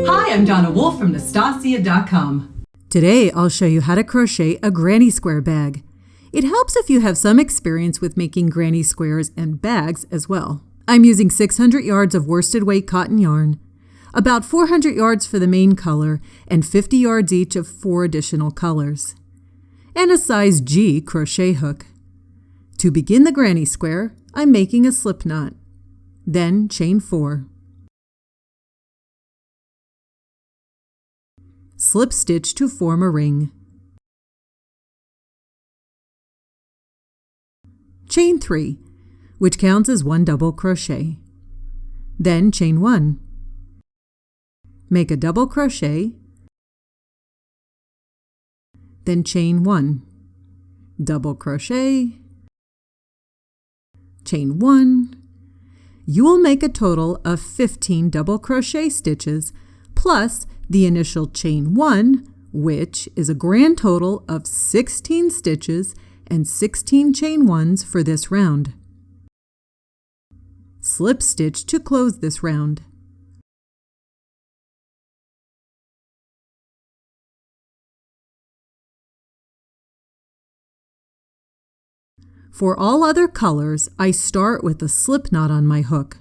Hi, I'm Donna Wolfe from Naztazia.com. Today I'll show you how to crochet a granny square bag. It helps if you have some experience with making granny squares and bags as well. I'm using 600 yards of worsted weight cotton yarn, about 400 yards for the main color, and 50 yards each of 4 additional colors, and a size G crochet hook. To begin the granny square, I'm making a slip knot, then chain 4. Slip stitch to form a ring. Chain 3, which counts as 1 double crochet. Then chain 1. Make a double crochet, then chain 1. Double crochet, chain 1. You will make a total of 15 double crochet stitches plus the initial chain 1, which is a grand total of 16 stitches and 16 chain 1s for this round. Slip stitch to close this round. For all other colors, I start with a slip knot on my hook.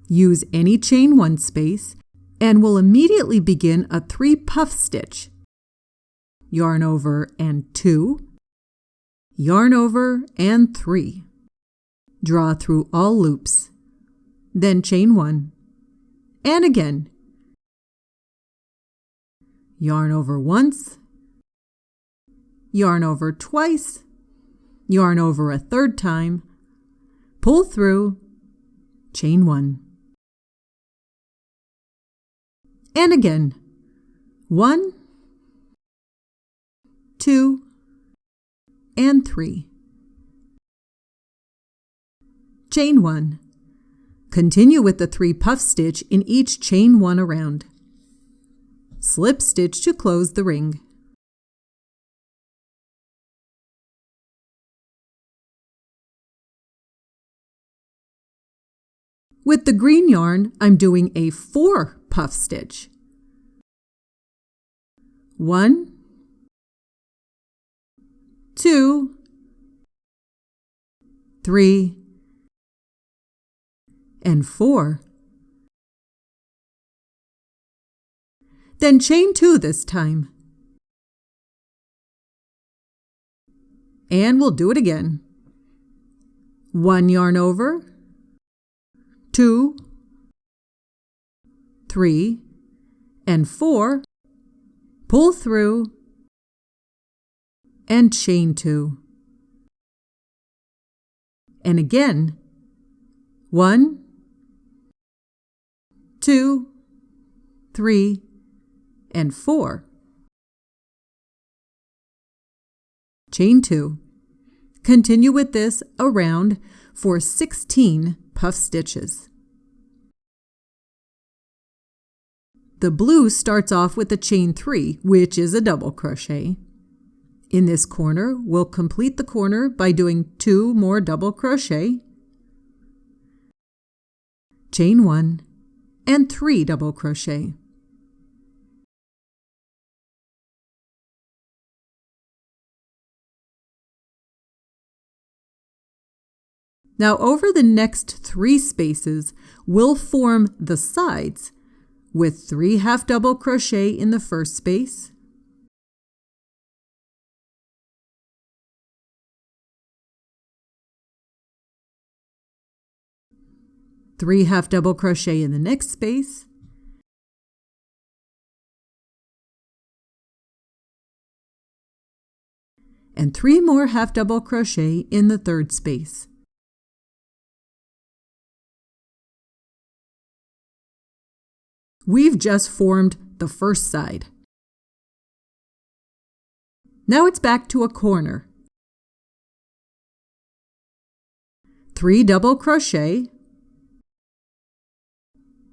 Use any chain 1 space and will immediately begin a 3 puff stitch. Yarn over and 2, yarn over and 3. Draw through all loops. Then chain 1, and again. Yarn over once, yarn over twice, yarn over a 3rd time, pull through, chain 1. And again, 1, 2, and 3. Chain 1. Continue with the 3 puff stitch in each chain 1 around. Slip stitch to close the ring. With the green yarn, I'm doing a 4 puff stitch. 1, 2, 3, and 4. Then chain 2 this time. And we'll do it again. 1 yarn over, 2, 3, and 4, pull through, and chain 2. And again, 1, 2, 3, and 4. Chain 2. Continue with this around for 16 puff stitches. The blue starts off with a chain 3, which is a double crochet. In this corner, we'll complete the corner by doing 2 more double crochet, chain 1, and 3 double crochet. Now over the next 3 spaces, we'll form the sides with 3 half double crochet in the first space, three half double crochet in the next space, and 3 more half double crochet in the third space. We've just formed the first side. Now it's back to a corner. 3 double crochet,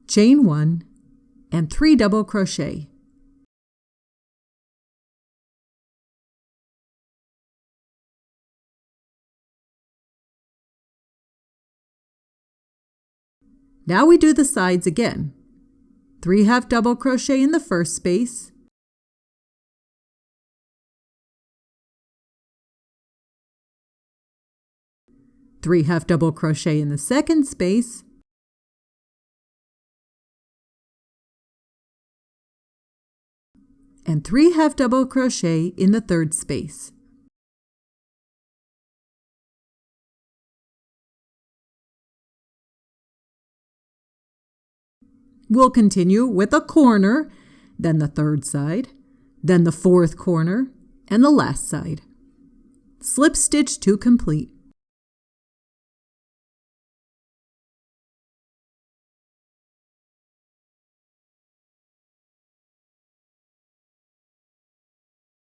chain 1, and 3 double crochet. Now we do the sides again. 3 half double crochet in the first space, three half double crochet in the second space, and 3 half double crochet in the third space. We'll continue with a corner, then the third side, then the fourth corner, and the last side. Slip stitch to complete.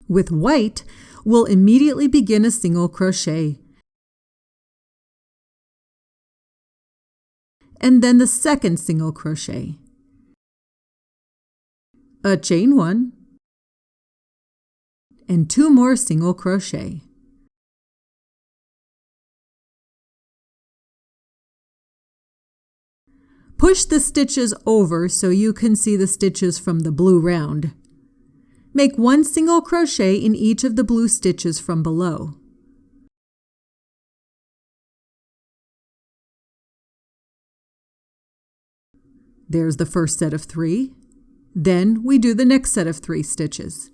With white, we'll immediately begin a single crochet, and then the second single crochet, a chain 1, and 2 more single crochet. Push the stitches over so you can see the stitches from the blue round. Make 1 single crochet in each of the blue stitches from below. There's the first set of 3. Then we do the next set of 3 stitches.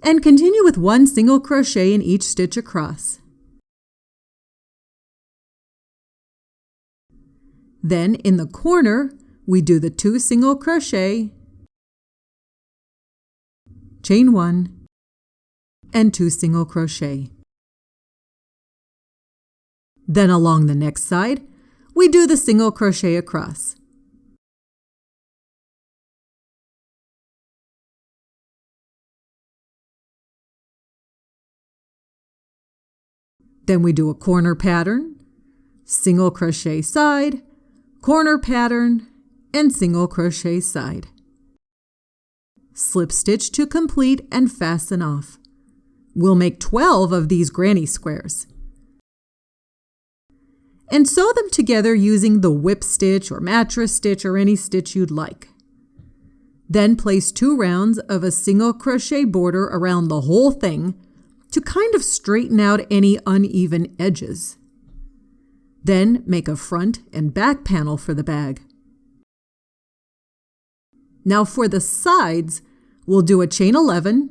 And continue with 1 single crochet in each stitch across. Then in the corner, we do the 2 single crochet, chain 1, and 2 single crochet. Then along the next side, we do the single crochet across. Then we do a corner pattern, single crochet side, corner pattern, and single crochet side. Slip stitch to complete and fasten off. We'll make 12 of these granny squares. And sew them together using the whip stitch or mattress stitch or any stitch you'd like. Then place 2 rounds of a single crochet border around the whole thing to kind of straighten out any uneven edges. Then make a front and back panel for the bag. Now for the sides, we'll do a chain 11,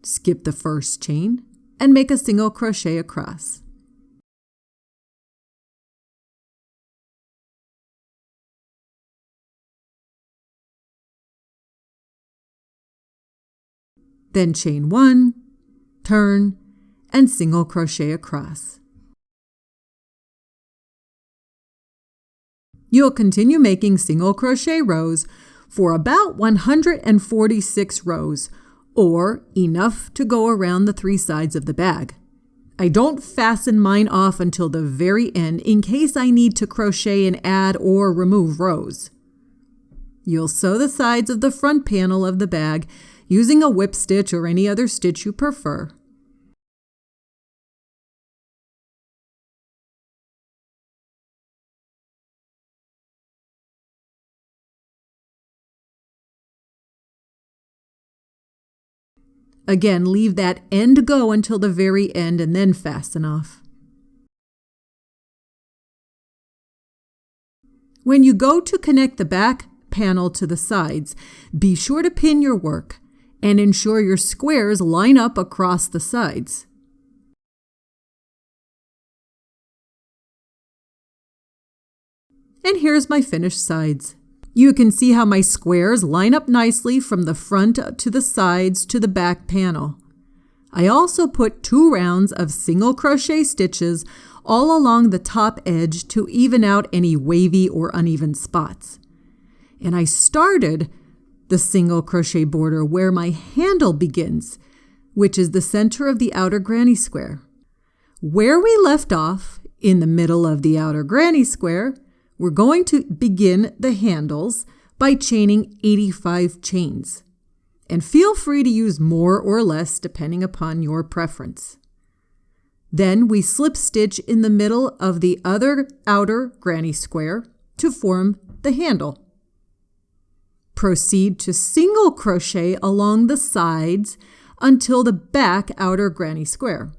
skip the first chain, and make a single crochet across. Then chain 1, turn, and single crochet across. You'll continue making single crochet rows for about 146 rows, or enough to go around the 3 sides of the bag. I don't fasten mine off until the very end in case I need to crochet and add or remove rows. You'll sew the sides of the front panel of the bag using a whip stitch or any other stitch you prefer. Again, leave that end go until the very end and then fasten off. When you go to connect the back panel to the sides, be sure to pin your work and ensure your squares line up across the sides. And here's my finished sides. You can see how my squares line up nicely from the front to the sides to the back panel. I also put 2 rounds of single crochet stitches all along the top edge to even out any wavy or uneven spots. And I started the single crochet border where my handle begins, which is the center of the outer granny square. Where we left off, in the middle of the outer granny square, we're going to begin the handles by chaining 85 chains. And feel free to use more or less depending upon your preference. Then we slip stitch in the middle of the other outer granny square to form the handle. Proceed to single crochet along the sides until the back outer granny square.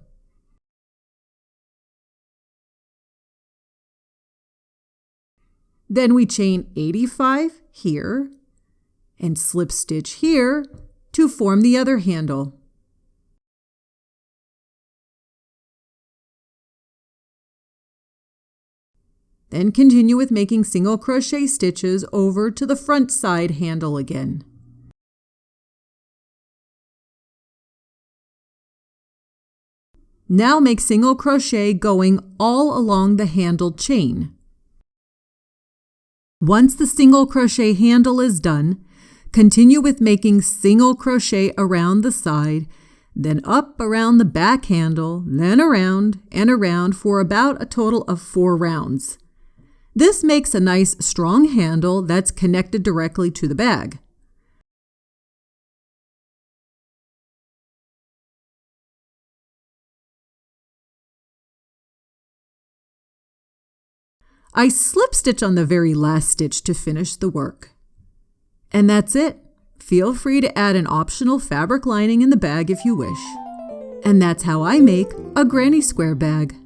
Then we chain 85 here and slip stitch here to form the other handle. Then continue with making single crochet stitches over to the front side handle again. Now make single crochet going all along the handle chain. Once the single crochet handle is done, continue with making single crochet around the side, then up around the back handle, then around and around for about a total of 4 rounds. This makes a nice strong handle that's connected directly to the bag. I slip stitch on the very last stitch to finish the work. And that's it. Feel free to add an optional fabric lining in the bag if you wish. And that's how I make a granny square bag.